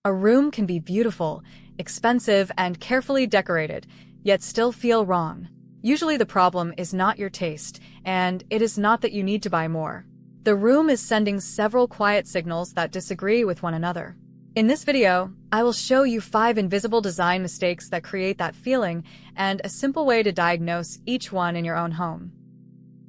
A room can be beautiful, expensive, and carefully decorated, yet still feel wrong. Usually the problem is not your taste, and it is not that you need to buy more. The room is sending several quiet signals that disagree with one another. In this video, I will show you 5 invisible design mistakes that create that feeling and a simple way to diagnose each one in your own home.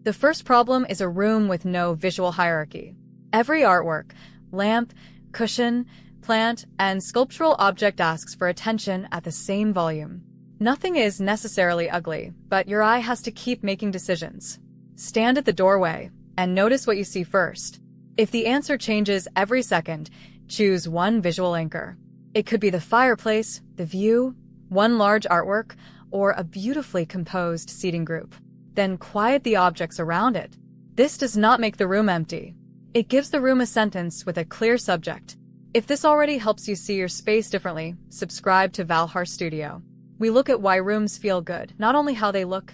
The first problem is a room with no visual hierarchy. Every artwork, lamp, cushion, plant, and sculptural object asks for attention at the same volume. Nothing is necessarily ugly, but your eye has to keep making decisions. Stand at the doorway and notice what you see first. If the answer changes every second, choose one visual anchor. It could be the fireplace, the view, one large artwork, or a beautifully composed seating group. Then quiet the objects around it. This does not make the room empty. It gives the room a sentence with a clear subject. If this already helps you see your space differently, subscribe to Valharst Studio. We look at why rooms feel good, not only how they look.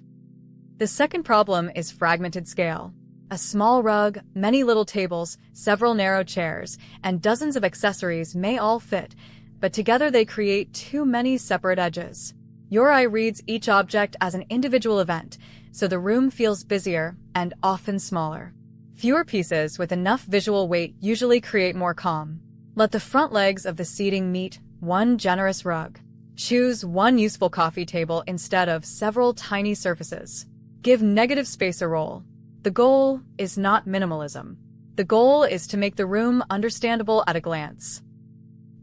The second problem is fragmented scale. A small rug, many little tables, several narrow chairs, and dozens of accessories may all fit, but together they create too many separate edges. Your eye reads each object as an individual event, so the room feels busier and often smaller. Fewer pieces with enough visual weight usually create more calm. Let the front legs of the seating meet one generous rug. Choose one useful coffee table instead of several tiny surfaces. Give negative space a role. The goal is not minimalism. The goal is to make the room understandable at a glance.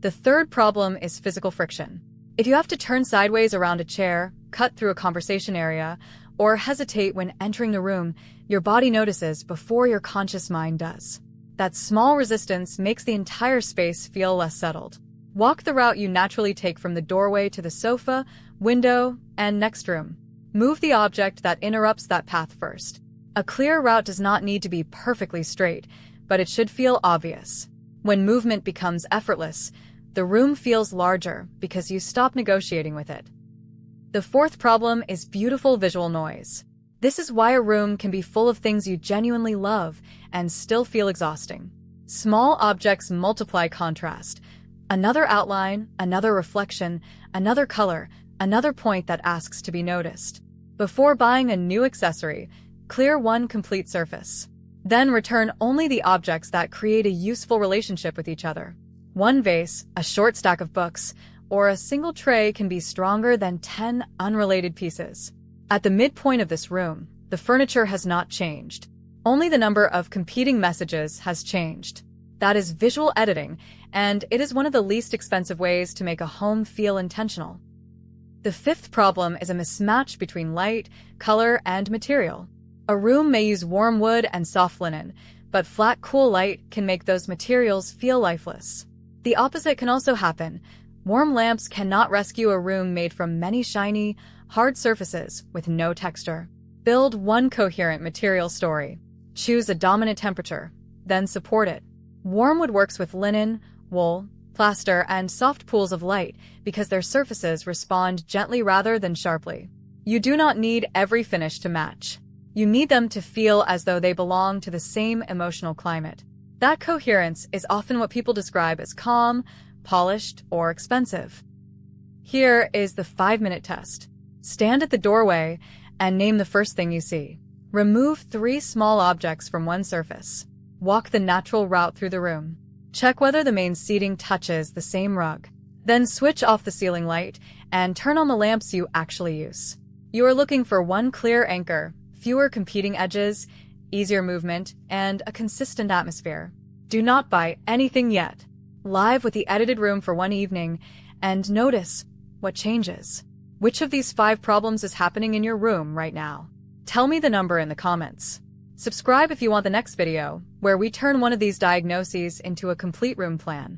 The third problem is physical friction. If you have to turn sideways around a chair, cut through a conversation area, or hesitate when entering the room, your body notices before your conscious mind does. That small resistance makes the entire space feel less settled. Walk the route you naturally take from the doorway to the sofa, window, and next room. Move the object that interrupts that path first. A clear route does not need to be perfectly straight, but it should feel obvious. When movement becomes effortless, the room feels larger because you stop negotiating with it. The fourth problem is beautiful visual noise. This is why a room can be full of things you genuinely love and still feel exhausting. Small objects multiply contrast. Another outline, another reflection, another color, another point that asks to be noticed. Before buying a new accessory, clear one complete surface. Then return only the objects that create a useful relationship with each other. One vase, a short stack of books, or a single tray can be stronger than 10 unrelated pieces. At the midpoint of this room, the furniture has not changed. Only the number of competing messages has changed. That is visual editing, and it is one of the least expensive ways to make a home feel intentional. The fifth problem is a mismatch between light, color, and material. A room may use warm wood and soft linen, but flat, cool light can make those materials feel lifeless. The opposite can also happen. Warm lamps cannot rescue a room made from many shiny, hard surfaces with no texture. Build one coherent material story. Choose a dominant temperature, then support it. Warm wood works with linen, wool, plaster, and soft pools of light because their surfaces respond gently rather than sharply. You do not need every finish to match. You need them to feel as though they belong to the same emotional climate. That coherence is often what people describe as calm, polished, or expensive. Here is the 5-minute test. Stand at the doorway and name the first thing you see. Remove 3 small objects from one surface. Walk the natural route through the room. Check whether the main seating touches the same rug. Then switch off the ceiling light and turn on the lamps you actually use. You are looking for one clear anchor, fewer competing edges, easier movement, and a consistent atmosphere. Do not buy anything yet. Live with the edited room for one evening and notice what changes. Which of these 5 problems is happening in your room right now? Tell me the number in the comments. Subscribe if you want the next video, where we turn one of these diagnoses into a complete room plan.